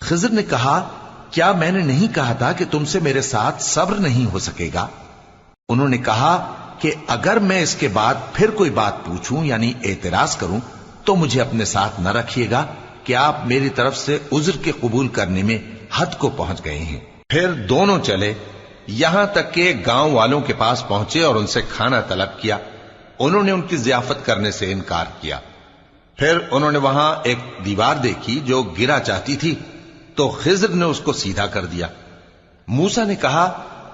خضر نے کہا کیا میں نے نہیں کہا تھا کہ تم سے میرے ساتھ صبر نہیں ہو سکے گا؟ انہوں نے کہا کہ اگر میں اس کے بعد پھر کوئی بات پوچھوں یعنی اعتراض کروں تو مجھے اپنے ساتھ نہ رکھیے گا کہ آپ میری طرف سے عذر کے قبول کرنے میں حد کو پہنچ گئے ہیں۔ پھر دونوں چلے یہاں تک کہ گاؤں والوں کے پاس پہنچے اور ان سے کھانا طلب کیا۔ انہوں نے ان کی ضیافت کرنے سے انکار کیا۔ پھر انہوں نے وہاں ایک دیوار دیکھی جو گرا چاہتی تھی تو خضر نے اس کو سیدھا کر دیا۔ موسیٰ نے کہا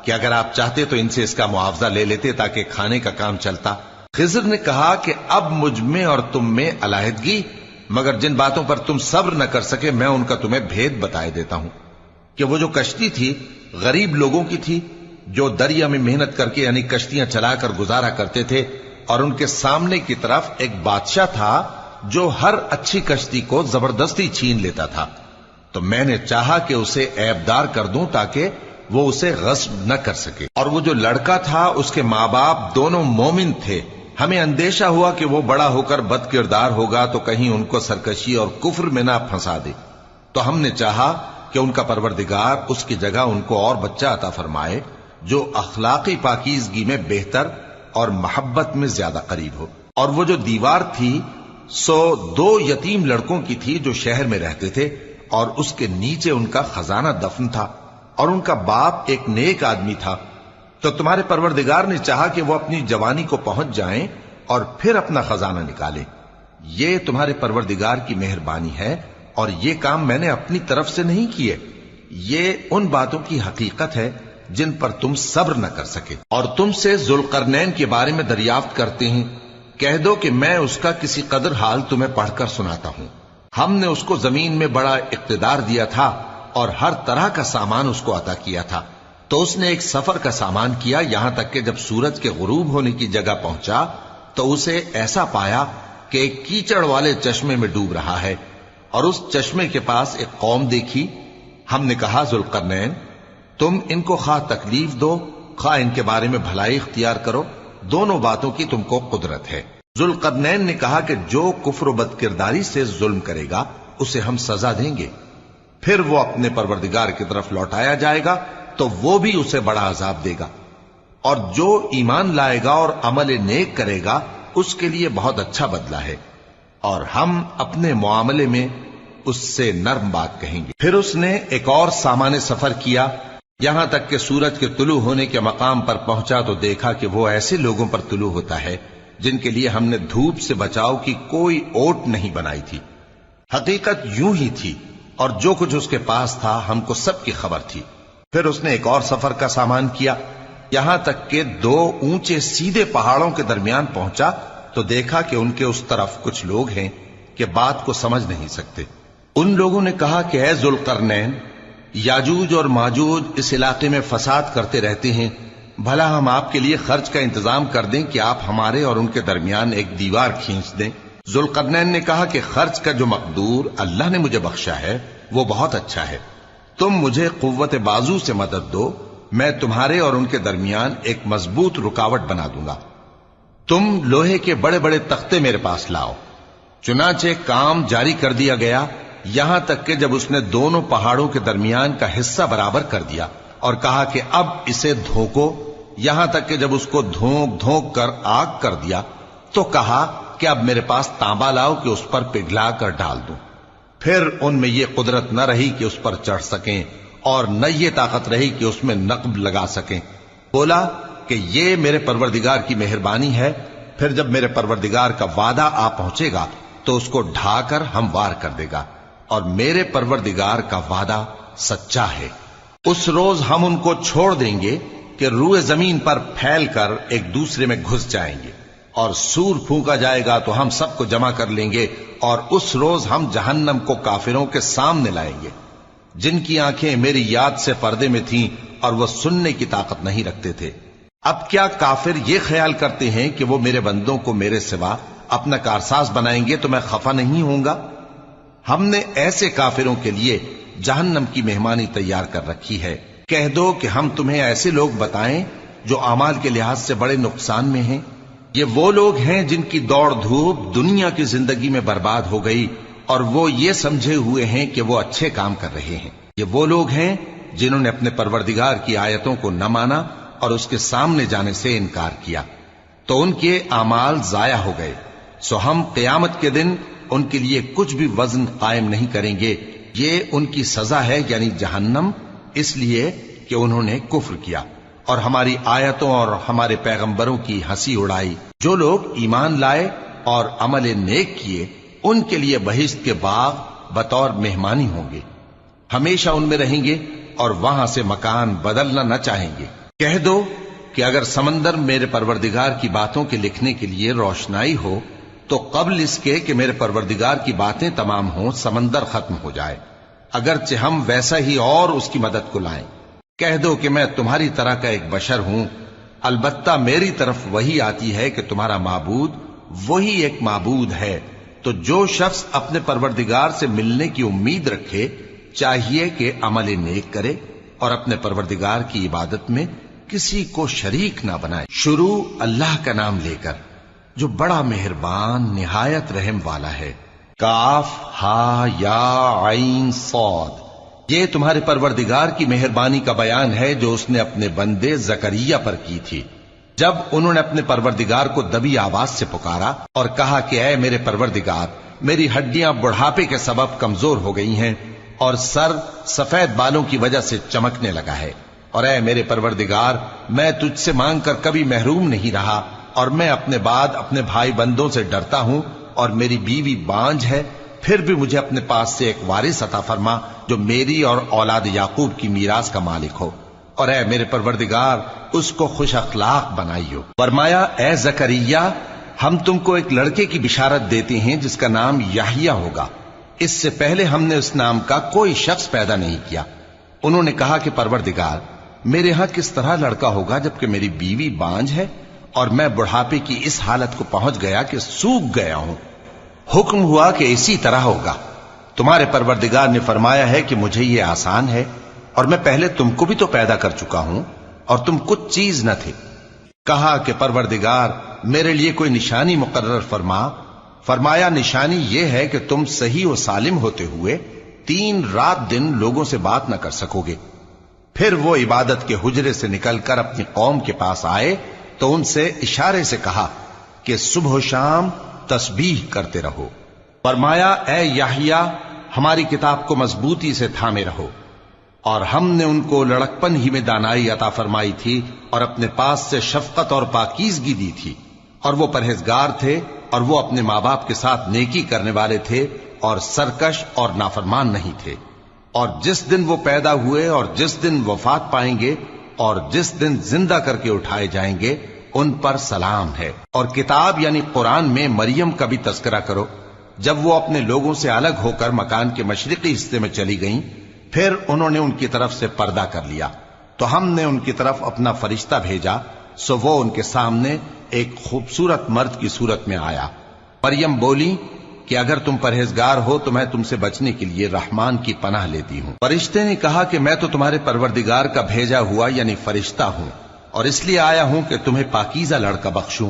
کہ اگر آپ چاہتے تو ان سے اس کا معاوضہ لے لیتے تاکہ کھانے کا کام چلتا۔ خضر نے کہا کہ اب مجھ میں اور تم میں علیحدگی، مگر جن باتوں پر تم صبر نہ کر سکے میں ان کا تمہیں بھید بتائے دیتا ہوں کہ وہ جو کشتی تھی غریب لوگوں کی تھی جو دریا میں محنت کر کے یعنی کشتیاں چلا کر گزارا کرتے تھے، اور ان کے سامنے کی طرف ایک بادشاہ تھا جو ہر اچھی کشتی کو زبردستی چھین لیتا تھا، تو میں نے چاہا کہ اسے عیبدار کر دوں تاکہ وہ اسے غصب نہ کر سکے۔ اور وہ جو لڑکا تھا اس کے ماں باپ دونوں مومن تھے، ہمیں اندیشہ ہوا کہ وہ بڑا ہو کر بد کردار ہوگا تو کہیں ان کو سرکشی اور کفر میں نہ پھنسا دے، تو ہم نے چاہا کہ ان کا پروردگار اس کی جگہ ان کو اور بچہ عطا فرمائے جو اخلاقی پاکیزگی میں بہتر اور محبت میں زیادہ قریب ہو۔ اور وہ جو دیوار تھی سو 2 یتیم لڑکوں کی تھی جو شہر میں رہتے تھے، اور اس کے نیچے ان کا خزانہ دفن تھا، اور ان کا باپ ایک نیک آدمی تھا۔ تو تمہارے پروردگار نے چاہا کہ وہ اپنی جوانی کو پہنچ جائیں اور پھر اپنا خزانہ نکالے۔ یہ تمہارے پروردگار کی مہربانی ہے، اور یہ کام میں نے اپنی طرف سے نہیں کیے، یہ ان باتوں کی حقیقت ہے جن پر تم صبر نہ کر سکے۔ اور تم سے ذوالقرنین کے بارے میں دریافت کرتے ہیں، کہہ دو کہ میں اس کا کسی قدر حال تمہیں پڑھ کر سناتا ہوں۔ ہم نے اس کو زمین میں بڑا اقتدار دیا تھا اور ہر طرح کا سامان اس کو عطا کیا تھا، تو اس نے ایک سفر کا سامان کیا، یہاں تک کہ جب سورج کے غروب ہونے کی جگہ پہنچا تو اسے ایسا پایا کہ ایک کیچڑ والے چشمے میں ڈوب رہا ہے، اور اس چشمے کے پاس ایک قوم دیکھی۔ ہم نے کہا ذوالقرنین تم ان کو خواہ تکلیف دو خواہ ان کے بارے میں بھلائی اختیار کرو، دونوں باتوں کی تم کو قدرت ہے۔ ذوالقرنین نے کہا کہ جو کفر و بد کرداری سے ظلم کرے گا اسے ہم سزا دیں گے، پھر وہ اپنے پروردگار کی طرف لوٹایا جائے گا تو وہ بھی اسے بڑا عذاب دے گا، اور جو ایمان لائے گا اور عمل نیک کرے گا اس کے لیے بہت اچھا بدلہ ہے، اور ہم اپنے معاملے میں اس سے نرم بات کہیں گے۔ پھر اس نے ایک اور سامان سفر کیا، یہاں تک کہ سورج کے طلوع ہونے کے مقام پر پہنچا تو دیکھا کہ وہ ایسے لوگوں پر طلوع ہوتا ہے جن کے لیے ہم نے دھوپ سے بچاؤ کی کوئی اوٹ نہیں بنائی تھی۔ حقیقت یوں ہی تھی، اور جو کچھ اس کے پاس تھا ہم کو سب کی خبر تھی۔ پھر اس نے ایک اور سفر کا سامان کیا، یہاں تک کہ 2 اونچے سیدھے پہاڑوں کے درمیان پہنچا تو دیکھا کہ ان کے اس طرف کچھ لوگ ہیں کہ بات کو سمجھ نہیں سکتے۔ ان لوگوں نے کہا کہ اے ذوالقرنین، یاجوج اور ماجوج اس علاقے میں فساد کرتے رہتے ہیں، بھلا ہم آپ کے لیے خرچ کا انتظام کر دیں کہ آپ ہمارے اور ان کے درمیان ایک دیوار کھینچ دیں۔ ذوالقرنین نے کہا کہ خرچ کا جو مقدور اللہ نے مجھے بخشا ہے وہ بہت اچھا ہے، تم مجھے قوت بازو سے مدد دو، میں تمہارے اور ان کے درمیان ایک مضبوط رکاوٹ بنا دوں گا۔ تم لوہے کے بڑے بڑے تختے میرے پاس لاؤ۔ چنانچہ کام جاری کر دیا گیا، یہاں تک کہ جب اس نے دونوں پہاڑوں کے درمیان کا حصہ برابر کر دیا اور کہا کہ اب اسے دھوکو، یہاں تک کہ جب اس کو دھونک دھونک کر آگ کر دیا تو کہا کہ اب میرے پاس تانبا لاؤ کہ اس پر پگھلا کر ڈال دوں۔ پھر ان میں یہ قدرت نہ رہی کہ اس پر چڑھ سکیں، اور نہ یہ طاقت رہی کہ اس میں نقب لگا سکیں۔ بولا کہ یہ میرے پروردگار کی مہربانی ہے، پھر جب میرے پروردگار کا وعدہ آ پہنچے گا تو اس کو ڈھا کر ہموار کر دے گا، اور میرے پروردگار کا وعدہ سچا ہے۔ اس روز ہم ان کو چھوڑ دیں گے کہ روئے زمین پر پھیل کر ایک دوسرے میں گھس جائیں گے، اور سور پھونکا جائے گا تو ہم سب کو جمع کر لیں گے، اور اس روز ہم جہنم کو کافروں کے سامنے لائیں گے جن کی آنکھیں میری یاد سے پردے میں تھیں اور وہ سننے کی طاقت نہیں رکھتے تھے۔ اب کیا کافر یہ خیال کرتے ہیں کہ وہ میرے بندوں کو میرے سوا اپنا کارساز بنائیں گے تو میں خفا نہیں ہوں گا؟ ہم نے ایسے کافروں کے لیے جہنم کی مہمانی تیار کر رکھی ہے۔ کہہ دو کہ ہم تمہیں ایسے لوگ بتائیں جو اعمال کے لحاظ سے بڑے نقصان میں ہیں۔ یہ وہ لوگ ہیں جن کی دوڑ دھوپ دنیا کی زندگی میں برباد ہو گئی، اور وہ یہ سمجھے ہوئے ہیں کہ وہ اچھے کام کر رہے ہیں۔ یہ وہ لوگ ہیں جنہوں نے اپنے پروردگار کی آیتوں کو نہ مانا اور اس کے سامنے جانے سے انکار کیا، تو ان کے اعمال ضائع ہو گئے۔ سو ہم قیامت کے دن ان کے لیے کچھ بھی وزن قائم نہیں کریں گے۔ یہ ان کی سزا ہے، یعنی جہنم، اس لیے کہ انہوں نے کفر کیا اور ہماری آیتوں اور ہمارے پیغمبروں کی ہنسی اڑائی۔ جو لوگ ایمان لائے اور عمل نیک کیے، ان کے لیے بہشت کے باغ بطور مہمانی ہوں گے، ہمیشہ ان میں رہیں گے اور وہاں سے مکان بدلنا نہ چاہیں گے۔ کہہ دو کہ اگر سمندر میرے پروردگار کی باتوں کے لکھنے کے لیے روشنائی ہو تو قبل اس کے کہ میرے پروردگار کی باتیں تمام ہوں سمندر ختم ہو جائے، اگرچہ ہم ویسا ہی اور اس کی مدد کو لائیں۔ کہہ دو کہ میں تمہاری طرح کا ایک بشر ہوں، البتہ میری طرف وہی آتی ہے کہ تمہارا معبود وہی ایک معبود ہے۔ تو جو شخص اپنے پروردگار سے ملنے کی امید رکھے چاہیے کہ عمل نیک کرے اور اپنے پروردگار کی عبادت میں کسی کو شریک نہ بنائے۔ شروع اللہ کا نام لے کر جو بڑا مہربان نہایت رحم والا ہے۔ کاف ہا یا عین صاد، یہ تمہارے پروردگار کی مہربانی کا بیان ہے جو اس نے اپنے بندے زکریا پر کی تھی، جب انہوں نے اپنے پروردگار کو دبی آواز سے پکارا اور کہا کہ اے میرے پروردگار، میری ہڈیاں بڑھاپے کے سبب کمزور ہو گئی ہیں اور سر سفید بالوں کی وجہ سے چمکنے لگا ہے، اور اے میرے پروردگار، میں تجھ سے مانگ کر کبھی محروم نہیں رہا، اور میں اپنے بعد اپنے بھائی بندوں سے ڈرتا ہوں، اور میری بیوی بانجھ ہے، پھر بھی مجھے اپنے پاس سے ایک وارث عطا فرما جو میری اور اولاد یعقوب کی میراث کا مالک ہو، اور اے میرے پروردگار اس کو خوش اخلاق بنائیو۔ فرمایا اے زکریا، ہم تم کو ایک لڑکے کی بشارت دیتے ہیں جس کا نام یحییٰ ہوگا، اس سے پہلے ہم نے اس نام کا کوئی شخص پیدا نہیں کیا۔ انہوں نے کہا کہ پروردگار، میرے ہاں کس طرح لڑکا ہوگا جبکہ میری بیوی بانجھ ہے اور میں بڑھاپے کی اس حالت کو پہنچ گیا کہ سوکھ گیا ہوں۔ حکم ہوا کہ اسی طرح ہوگا۔ تمہارے پروردگار نے فرمایا ہے کہ مجھے یہ آسان ہے، اور میں پہلے تم کو بھی تو پیدا کر چکا ہوں اور تم کچھ چیز نہ تھے۔ کہا کہ پروردگار میرے لیے کوئی نشانی مقرر فرما۔ فرمایا نشانی یہ ہے کہ تم صحیح و سالم ہوتے ہوئے 3 رات دن لوگوں سے بات نہ کر سکو گے۔ پھر وہ عبادت کے حجرے سے نکل کر اپنی قوم کے پاس آئے تو ان سے اشارے سے کہا کہ صبح و شام تسبیح کرتے رہو۔ فرمایا اے یحییٰ، ہماری کتاب کو مضبوطی سے تھامے رہو، اور ہم نے ان کو لڑکپن ہی میں دانائی عطا فرمائی تھی اور اپنے پاس سے شفقت اور پاکیزگی دی تھی، اور وہ پرہیزگار تھے اور وہ اپنے ماں باپ کے ساتھ نیکی کرنے والے تھے اور سرکش اور نافرمان نہیں تھے۔ اور جس دن وہ پیدا ہوئے اور جس دن وفات پائیں گے اور جس دن زندہ کر کے اٹھائے جائیں گے ان پر سلام ہے۔ اور کتاب یعنی قرآن میں مریم کا بھی تذکرہ کرو، جب وہ اپنے لوگوں سے الگ ہو کر مکان کے مشرقی حصے میں چلی گئیں، پھر انہوں نے ان کی طرف سے پردہ کر لیا تو ہم نے ان کی طرف اپنا فرشتہ بھیجا، سو وہ ان کے سامنے ایک خوبصورت مرد کی صورت میں آیا۔ مریم بولی کہ اگر تم پرہیزگار ہو تو میں تم سے بچنے کے لیے رحمان کی پناہ لیتی ہوں۔ فرشتے نے کہا کہ میں تو تمہارے پروردگار کا بھیجا ہوا یعنی فرشتہ ہوں، اور اس لیے آیا ہوں کہ تمہیں پاکیزہ لڑکا بخشوں۔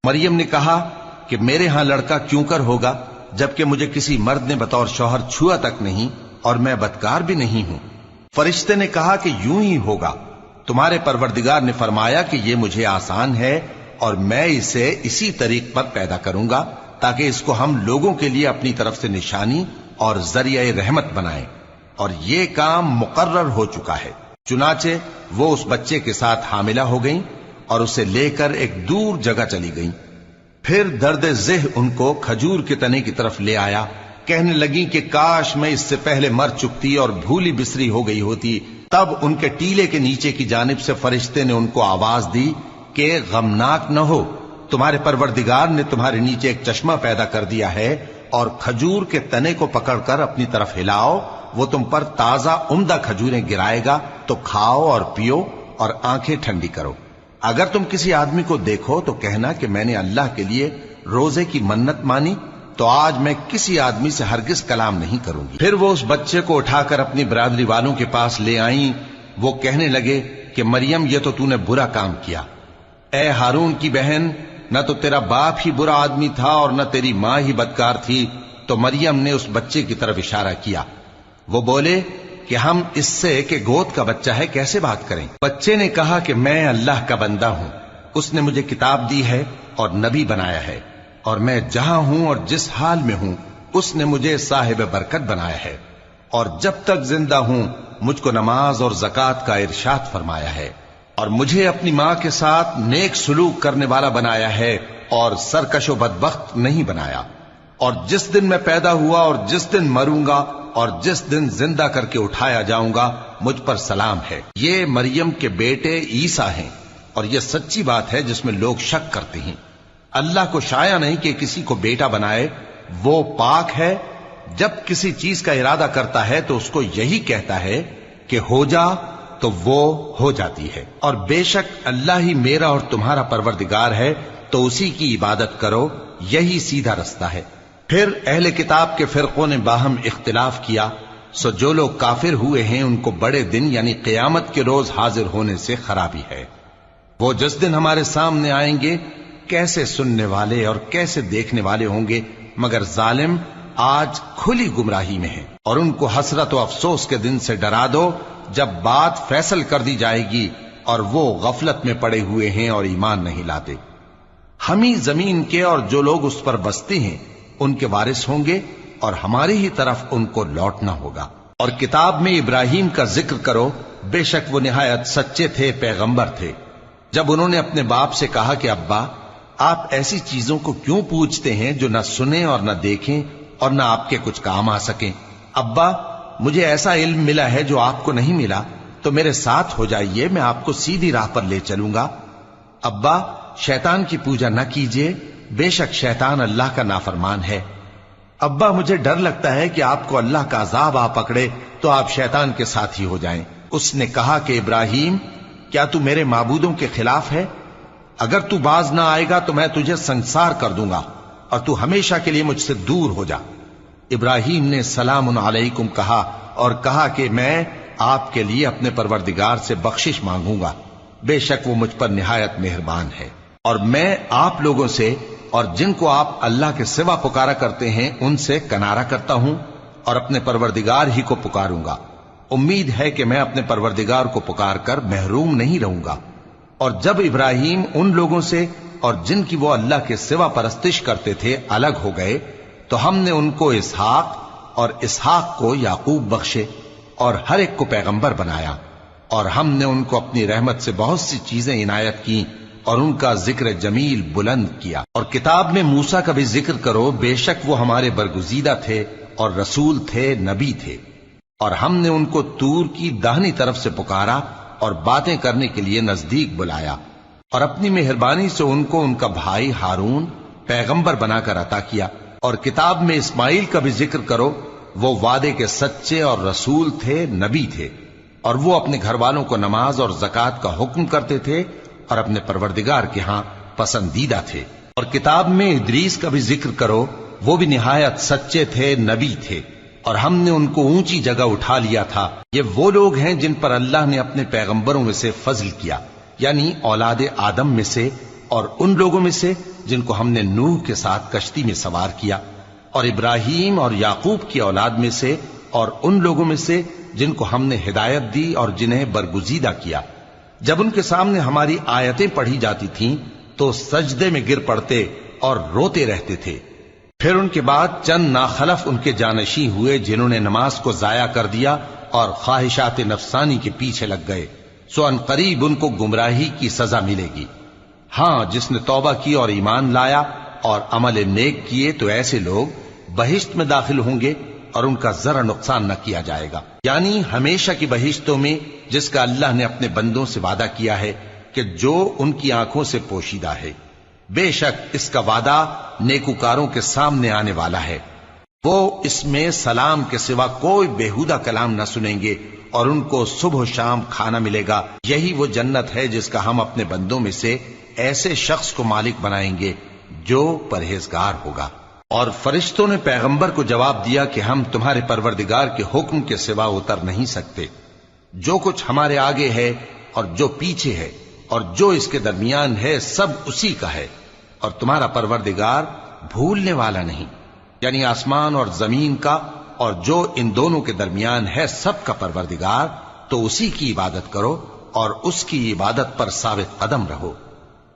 مریم نے کہا کہ میرے ہاں لڑکا کیوں کر ہوگا جبکہ مجھے کسی مرد نے بطور شوہر چھوا تک نہیں اور میں بدکار بھی نہیں ہوں۔ فرشتے نے کہا کہ یوں ہی ہوگا۔ تمہارے پروردگار نے فرمایا کہ یہ مجھے آسان ہے اور میں اسے اسی طریق پر پیدا کروں گا تاکہ اس کو ہم لوگوں کے لیے اپنی طرف سے نشانی اور ذریعہ رحمت بنائیں، اور یہ کام مقرر ہو چکا ہے۔ چنانچہ وہ اس بچے کے ساتھ حاملہ ہو گئیں اور اسے لے کر ایک دور جگہ چلی گئیں۔ پھر درد ذہ ان کو کھجور کے تنے کی طرف لے آیا، کہنے لگیں کہ کاش میں اس سے پہلے مر چکتی اور بھولی بسری ہو گئی ہوتی۔ تب ان کے ٹیلے کے نیچے کی جانب سے فرشتے نے ان کو آواز دی کہ غمناک نہ ہو، تمہارے پروردگار نے تمہارے نیچے ایک چشمہ پیدا کر دیا ہے، اور کھجور کے تنے کو پکڑ کر اپنی طرف ہلاؤ، وہ تم پر تازہ عمدہ کھجوریں گرائے گا، تو کھاؤ اور پیو اور آنکھیں ٹھنڈی کرو۔ اگر تم کسی آدمی کو دیکھو تو کہنا کہ میں نے اللہ کے لیے روزے کی منت مانی، تو آج میں کسی آدمی سے ہرگز کلام نہیں کروں گی۔ پھر وہ اس بچے کو اٹھا کر اپنی برادری والوں کے پاس لے آئیں۔ وہ کہنے لگے کہ مریم یہ تو نے برا کام کیا۔ اے ہارون کی بہن، نہ تو تیرا باپ ہی برا آدمی تھا اور نہ تیری ماں ہی بدکار تھی، تو مریم نے اس بچے کی طرف اشارہ کیا۔ وہ بولے کہ ہم اس سے کہ گود کا بچہ ہے کیسے بات کریں؟ بچے نے کہا کہ میں اللہ کا بندہ ہوں، اس نے مجھے کتاب دی ہے اور نبی بنایا ہے، اور میں جہاں ہوں اور جس حال میں ہوں اس نے مجھے صاحب برکت بنایا ہے، اور جب تک زندہ ہوں مجھ کو نماز اور زکوٰۃ کا ارشاد فرمایا ہے، اور مجھے اپنی ماں کے ساتھ نیک سلوک کرنے والا بنایا ہے اور سرکش و بدبخت نہیں بنایا، اور جس دن میں پیدا ہوا اور جس دن مروں گا اور جس دن زندہ کر کے اٹھایا جاؤں گا مجھ پر سلام ہے۔ یہ مریم کے بیٹے عیسیٰ ہیں، اور یہ سچی بات ہے جس میں لوگ شک کرتے ہیں۔ اللہ کو شایع نہیں کہ کسی کو بیٹا بنائے، وہ پاک ہے، جب کسی چیز کا ارادہ کرتا ہے تو اس کو یہی کہتا ہے کہ ہو جا تو وہ ہو جاتی ہے، اور بے شک اللہ ہی میرا اور تمہارا پروردگار ہے، تو اسی کی عبادت کرو، یہی سیدھا رستہ ہے۔ پھر اہل کتاب کے فرقوں نے باہم اختلاف کیا، سو جو لوگ کافر ہوئے ہیں ان کو بڑے دن یعنی قیامت کے روز حاضر ہونے سے خرابی ہے۔ وہ جس دن ہمارے سامنے آئیں گے کیسے سننے والے اور کیسے دیکھنے والے ہوں گے، مگر ظالم آج کھلی گمراہی میں ہیں۔ اور ان کو حسرت و افسوس کے دن سے ڈرا دو جب بات فیصل کر دی جائے گی اور وہ غفلت میں پڑے ہوئے ہیں اور ایمان نہیں لاتے۔ ہم ہی زمین کے اور جو لوگ اس پر بستے ہیں ان کے وارث ہوں گے، اور ہماری ہی طرف ان کو لوٹنا ہوگا۔ اور کتاب میں ابراہیم کا ذکر کرو، بے شک وہ نہایت سچے تھے، پیغمبر تھے۔ جب انہوں نے اپنے باپ سے کہا کہ ابا آپ ایسی چیزوں کو کیوں پوچھتے ہیں جو نہ سنیں اور نہ دیکھیں اور نہ آپ کے کچھ کام آ سکیں؟ ابا مجھے ایسا علم ملا ہے جو آپ کو نہیں ملا، تو میرے ساتھ ہو جائیے، میں آپ کو سیدھی راہ پر لے چلوں گا۔ ابا شیطان کی پوجا نہ کیجیے، بے شک شیطان اللہ کا نافرمان ہے۔ ابا مجھے ڈر لگتا ہے کہ آپ کو اللہ کا عذاب آ پکڑے تو آپ شیطان کے ساتھی ہو جائیں۔ اس نے کہا کہ ابراہیم کیا تو میرے معبودوں کے خلاف ہے؟ اگر تو باز نہ آئے گا تو میں تجھے سنسار کر دوں گا اور تو ہمیشہ کے لیے مجھ سے دور ہو جا۔ ابراہیم نے سلام علیکم کہا اور کہا کہ میں آپ کے لیے اپنے پروردگار سے بخشش مانگوں گا، بے شک وہ مجھ پر نہایت مہربان ہے۔ اور میں آپ لوگوں سے اور جن کو آپ اللہ کے سوا پکارا کرتے ہیں ان سے کنارہ کرتا ہوں اور اپنے پروردگار ہی کو پکاروں گا۔ امید ہے کہ میں اپنے پروردگار کو پکار کر محروم نہیں رہوں گا۔ اور جب ابراہیم ان لوگوں سے اور جن کی وہ اللہ کے سوا پرستش کرتے تھے الگ ہو گئے تو ہم نے ان کو اسحاق اور اسحاق کو یعقوب بخشے اور ہر ایک کو پیغمبر بنایا، اور ہم نے ان کو اپنی رحمت سے بہت سی چیزیں عنایت کی اور ان کا ذکر جمیل بلند کیا۔ اور کتاب میں موسیٰ کا بھی ذکر کرو، بے شک وہ ہمارے برگزیدہ تھے اور رسول تھے، نبی تھے، اور ہم نے ان کو طور کی داہنی طرف سے پکارا اور باتیں کرنے کے لیے نزدیک بلایا، اور اپنی مہربانی سے ان کو ان کا بھائی ہارون پیغمبر بنا کر عطا کیا۔ اور کتاب میں اسماعیل کا بھی ذکر کرو، وہ وعدے کے سچے اور رسول تھے، نبی تھے، اور وہ اپنے گھر والوں کو نماز اور زکوٰۃ کا حکم کرتے تھے اور اپنے پروردگار کے ہاں پسندیدہ تھے۔ اور کتاب میں ادریس کا بھی ذکر کرو، وہ بھی نہایت سچے تھے، نبی تھے، اور ہم نے ان کو اونچی جگہ اٹھا لیا تھا۔ یہ وہ لوگ ہیں جن پر اللہ نے اپنے پیغمبروں میں سے فضل کیا، یعنی اولاد آدم میں سے، اور ان لوگوں میں سے جن کو ہم نے نوح کے ساتھ کشتی میں سوار کیا، اور ابراہیم اور یعقوب کی اولاد میں سے، اور ان لوگوں میں سے جن کو ہم نے ہدایت دی اور جنہیں برگزیدہ کیا۔ جب ان کے سامنے ہماری آیتیں پڑھی جاتی تھیں تو سجدے میں گر پڑتے اور روتے رہتے تھے۔ پھر ان کے بعد چند ناخلف ان کے جانشین ہوئے جنہوں نے نماز کو ضائع کر دیا اور خواہشات نفسانی کے پیچھے لگ گئے، سو ان قریب ان کو گمراہی کی سزا ملے گی۔ ہاں جس نے توبہ کی اور ایمان لایا اور عمل نیک کیے تو ایسے لوگ بہشت میں داخل ہوں گے اور ان کا ذرا نقصان نہ کیا جائے گا، یعنی ہمیشہ کی بہشتوں میں جس کا اللہ نے اپنے بندوں سے وعدہ کیا ہے کہ جو ان کی آنکھوں سے پوشیدہ ہے۔ بے شک اس کا وعدہ نیکوکاروں کے سامنے آنے والا ہے، وہ اس میں سلام کے سوا کوئی بیہودہ کلام نہ سنیں گے اور ان کو صبح و شام کھانا ملے گا۔ یہی وہ جنت ہے جس کا ہم اپنے بندوں میں سے ایسے شخص کو مالک بنائیں گے جو پرہیزگار ہوگا۔ اور فرشتوں نے پیغمبر کو جواب دیا کہ ہم تمہارے پروردگار کے حکم کے سوا اتر نہیں سکتے، جو کچھ ہمارے آگے ہے اور جو پیچھے ہے اور جو اس کے درمیان ہے سب اسی کا ہے، اور تمہارا پروردگار بھولنے والا نہیں۔ یعنی آسمان اور زمین کا اور جو ان دونوں کے درمیان ہے سب کا پروردگار، تو اسی کی عبادت کرو اور اس کی عبادت پر ثابت قدم رہو۔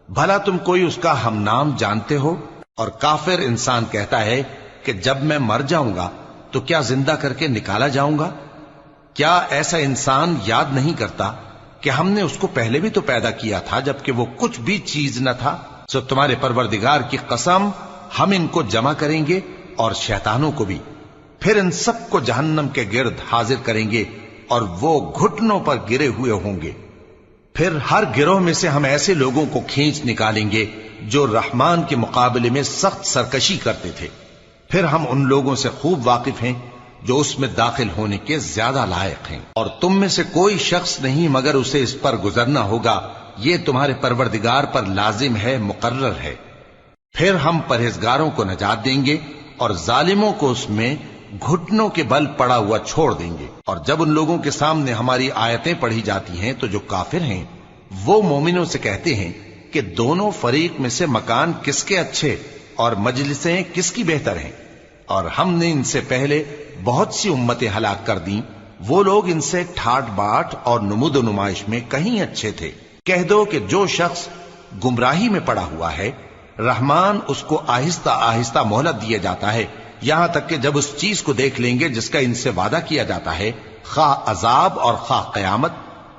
بھلا تم کوئی اس کا ہم نام جانتے ہو؟ اور کافر انسان کہتا ہے کہ جب میں مر جاؤں گا تو کیا زندہ کر کے نکالا جاؤں گا؟ کیا ایسا انسان یاد نہیں کرتا کہ ہم نے اس کو پہلے بھی تو پیدا کیا تھا جبکہ وہ کچھ بھی چیز نہ تھا؟ سو تمہارے پروردگار کی قسم، ہم ان کو جمع کریں گے اور شیطانوں کو بھی، پھر ان سب کو جہنم کے گرد حاضر کریں گے اور وہ گھٹنوں پر گرے ہوئے ہوں گے۔ پھر ہر گروہ میں سے ہم ایسے لوگوں کو کھینچ نکالیں گے جو رحمان کے مقابلے میں سخت سرکشی کرتے تھے، پھر ہم ان لوگوں سے خوب واقف ہیں جو اس میں داخل ہونے کے زیادہ لائق ہیں، اور تم میں سے کوئی شخص نہیں مگر اسے اس پر گزرنا ہوگا، یہ تمہارے پروردگار پر لازم ہے، مقرر ہے۔ پھر ہم پرہیزگاروں کو نجات دیں گے اور ظالموں کو اس میں گھٹنوں کے بل پڑا ہوا چھوڑ دیں گے۔ اور جب ان لوگوں کے سامنے ہماری آیتیں پڑھی جاتی ہیں تو جو کافر ہیں وہ مومنوں سے کہتے ہیں کہ دونوں فریق میں سے مکان کس کے اچھے اور مجلسیں کس کی بہتر ہیں، اور ہم نے ان سے پہلے بہت سی امتیں ہلاک کر دیں، وہ لوگ ان سے ٹھاٹ باٹ اور نمود و نمائش میں کہیں اچھے تھے۔ کہہ دو کہ جو شخص گمراہی میں پڑا ہوا ہے، رحمان اس کو آہستہ آہستہ مہلت دیا جاتا ہے، یہاں تک کہ جب اس چیز کو دیکھ لیں گے جس کا ان سے وعدہ کیا جاتا ہے، خواہ عذاب اور خواہ قیامت،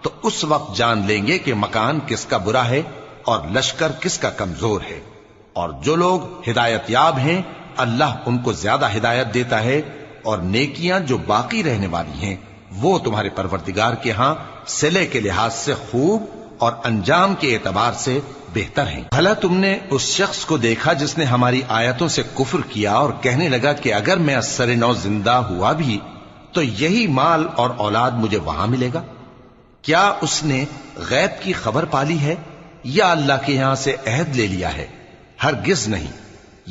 تو اس وقت جان لیں گے کہ مکان کس کا برا ہے اور لشکر کس کا کمزور ہے۔ اور جو لوگ ہدایت یاب ہیں اللہ ان کو زیادہ ہدایت دیتا ہے، اور نیکیاں جو باقی رہنے والی ہیں وہ تمہارے پروردگار کے ہاں صلے کے لحاظ سے خوب اور انجام کے اعتبار سے بہتر ہیں۔ بھلا تم نے اس شخص کو دیکھا جس نے ہماری آیتوں سے کفر کیا اور کہنے لگا کہ اگر میں اثر نو زندہ ہوا بھی تو یہی مال اور اولاد مجھے وہاں ملے گا؟ کیا اس نے غیب کی خبر پالی ہے یا اللہ کے یہاں سے عہد لے لیا ہے؟ ہرگز نہیں،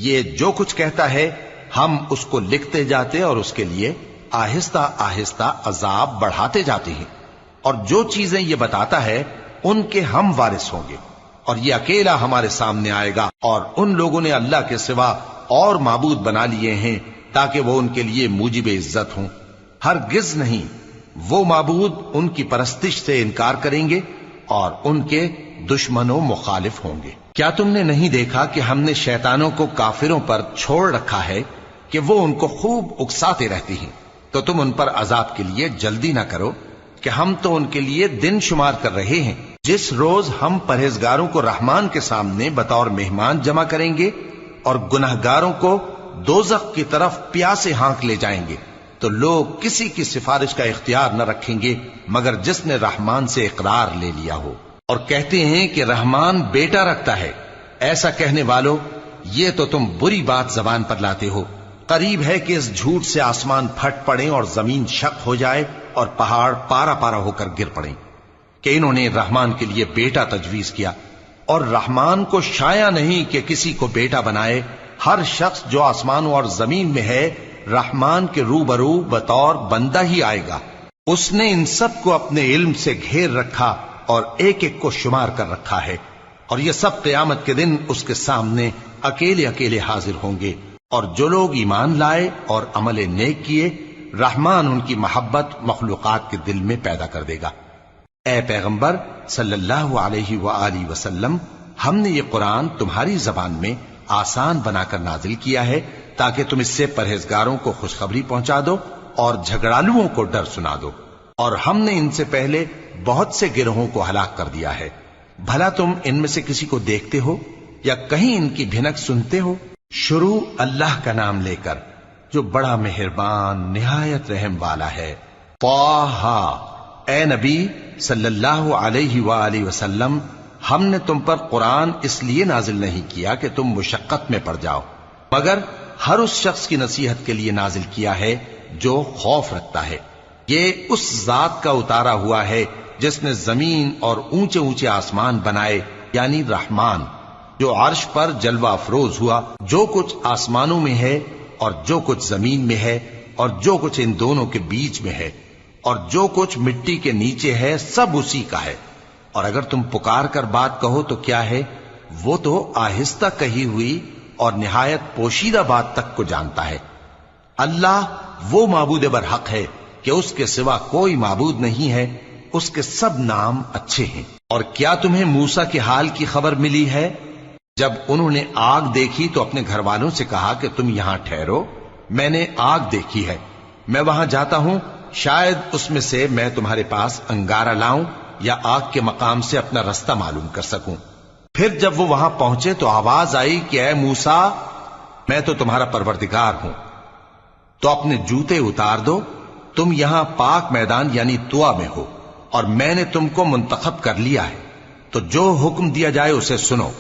یہ جو کچھ کہتا ہے ہم اس کو لکھتے جاتے اور اس کے لیے آہستہ آہستہ عذاب بڑھاتے جاتے ہیں، اور جو چیزیں یہ بتاتا ہے ان کے ہم وارث ہوں گے، اور یہ اکیلا ہمارے سامنے آئے گا۔ اور ان لوگوں نے اللہ کے سوا اور معبود بنا لیے ہیں تاکہ وہ ان کے لیے موجب عزت ہوں، ہرگز نہیں، وہ معبود ان کی پرستش سے انکار کریں گے اور ان کے دشمنوں مخالف ہوں گے۔ کیا تم نے نہیں دیکھا کہ ہم نے شیطانوں کو کافروں پر چھوڑ رکھا ہے کہ وہ ان کو خوب اکساتے رہتے ہیں؟ تو تم ان پر عذاب کے لیے جلدی نہ کرو کہ ہم تو ان کے لیے دن شمار کر رہے ہیں، جس روز ہم پرہیزگاروں کو رحمان کے سامنے بطور مہمان جمع کریں گے اور گناہگاروں کو دوزخ کی طرف پیاسے ہانک لے جائیں گے، تو لوگ کسی کی سفارش کا اختیار نہ رکھیں گے مگر جس نے رحمان سے اقرار لے لیا ہو۔ اور کہتے ہیں کہ رحمان بیٹا رکھتا ہے، ایسا کہنے والوں یہ تو تم بری بات زبان پر لاتے ہو۔ قریب ہے کہ اس جھوٹ سے آسمان پھٹ پڑیں اور زمین شق ہو جائے اور پہاڑ پارا پارا ہو کر گر پڑیں کہ انہوں نے رحمان کے لیے بیٹا تجویز کیا، اور رحمان کو شایع نہیں کہ کسی کو بیٹا بنائے۔ ہر شخص جو آسمانوں اور زمین میں ہے رحمان کے روبرو بطور بندہ ہی آئے گا۔ اس نے ان سب کو اپنے علم سے گھیر رکھا اور ایک ایک کو شمار کر رکھا ہے، اور یہ سب قیامت کے دن اس کے سامنے اکیلے اکیلے حاضر ہوں گے۔ اور جو لوگ ایمان لائے اور عمل نیک کیے، رحمان ان کی محبت مخلوقات کے دل میں پیدا کر دے گا۔ اے پیغمبر صلی اللہ علیہ وآلہ وسلم، ہم نے یہ قرآن تمہاری زبان میں آسان بنا کر نازل کیا ہے تاکہ تم اس سے پرہیزگاروں کو خوشخبری پہنچا دو اور جھگڑالوؤں کو ڈر سنا دو، اور ہم نے ان سے پہلے بہت سے گروہوں کو ہلاک کر دیا ہے۔ بھلا تم ان میں سے کسی کو دیکھتے ہو یا کہیں ان کی بھنک سنتے ہو؟ شروع اللہ کا نام لے کر جو بڑا مہربان نہایت رحم والا ہے۔ طٰہٰ، اے نبی صلی اللہ علیہ وآلہ وسلم، ہم نے تم پر قرآن اس لیے نازل نہیں کیا کہ تم مشقت میں پڑ جاؤ، مگر ہر اس شخص کی نصیحت کے لیے نازل کیا ہے جو خوف رکھتا ہے۔ یہ اس ذات کا اتارا ہوا ہے جس نے زمین اور اونچے اونچے آسمان بنائے، یعنی رحمان، جو عرش پر جلوہ افروز ہوا۔ جو کچھ آسمانوں میں ہے اور جو کچھ زمین میں ہے اور جو کچھ ان دونوں کے بیچ میں ہے اور جو کچھ مٹی کے نیچے ہے، سب اسی کا ہے۔ اور اگر تم پکار کر بات کہو تو کیا ہے، وہ تو آہستہ کہی ہوئی اور نہایت پوشیدہ بات تک کو جانتا ہے۔ اللہ وہ معبود برحق ہے کہ اس کے سوا کوئی معبود نہیں ہے، اس کے سب نام اچھے ہیں۔ اور کیا تمہیں موسیٰ کے حال کی خبر ملی ہے؟ جب انہوں نے آگ دیکھی تو اپنے گھر والوں سے کہا کہ تم یہاں ٹھہرو، میں نے آگ دیکھی ہے، میں وہاں جاتا ہوں، شاید اس میں سے میں تمہارے پاس انگارہ لاؤں یا آگ کے مقام سے اپنا رستہ معلوم کر سکوں۔ پھر جب وہ وہاں پہنچے تو آواز آئی کہ اے موسیٰ، میں تو تمہارا پروردگار ہوں، تو اپنے جوتے اتار دو، تم یہاں پاک میدان یعنی طوا میں ہو، اور میں نے تم کو منتخب کر لیا ہے، تو جو حکم دیا جائے اسے سنو۔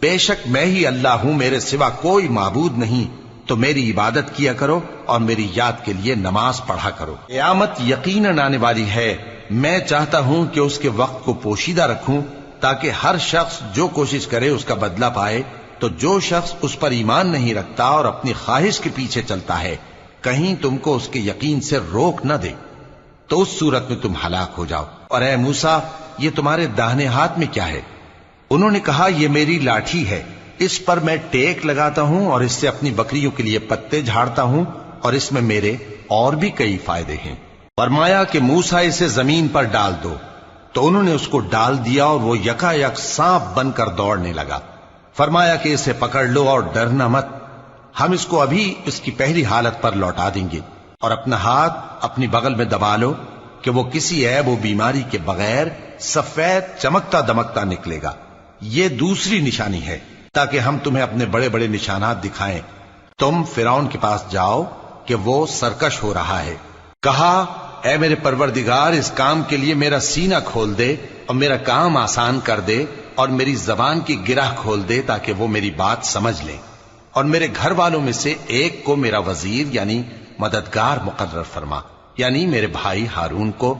بے شک میں ہی اللہ ہوں، میرے سوا کوئی معبود نہیں، تو میری عبادت کیا کرو اور میری یاد کے لیے نماز پڑھا کرو۔ قیامت یقیناً آنے والی ہے، میں چاہتا ہوں کہ اس کے وقت کو پوشیدہ رکھوں تاکہ ہر شخص جو کوشش کرے اس کا بدلہ پائے، تو جو شخص اس پر ایمان نہیں رکھتا اور اپنی خواہش کے پیچھے چلتا ہے کہیں تم کو اس کے یقین سے روک نہ دے، تو اس صورت میں تم ہلاک ہو جاؤ۔ اور اے موسیٰ، یہ تمہارے داہنے ہاتھ میں کیا ہے؟ انہوں نے کہا یہ میری لاٹھی ہے، اس پر میں ٹیک لگاتا ہوں اور اس سے اپنی بکریوں کے لیے پتے جھاڑتا ہوں، اور اس میں میرے اور بھی کئی فائدے ہیں۔ فرمایا کہ موسیٰ اسے زمین پر ڈال دو، تو انہوں نے اس کو ڈال دیا اور وہ یکا یک سانپ بن کر دوڑنے لگا۔ فرمایا کہ اسے پکڑ لو اور ڈرنا مت، ہم اس کو ابھی اس کی پہلی حالت پر لوٹا دیں گے، اور اپنا ہاتھ اپنی بغل میں دبا لو کہ وہ کسی عیب و بیماری کے بغیر سفید چمکتا دمکتا نکلے گا۔ یہ دوسری نشانی ہے تاکہ ہم تمہیں اپنے بڑے بڑے نشانات دکھائیں۔ تم فرعون کے پاس جاؤ کہ وہ سرکش ہو رہا ہے۔ کہا اے میرے پروردگار، اس کام کے لیے میرا سینہ کھول دے اور میرا کام آسان کر دے، اور میری زبان کی گرہ کھول دے تاکہ وہ میری بات سمجھ لیں، اور میرے گھر والوں میں سے ایک کو میرا وزیر یعنی مددگار مقرر فرما، یعنی میرے بھائی ہارون کو۔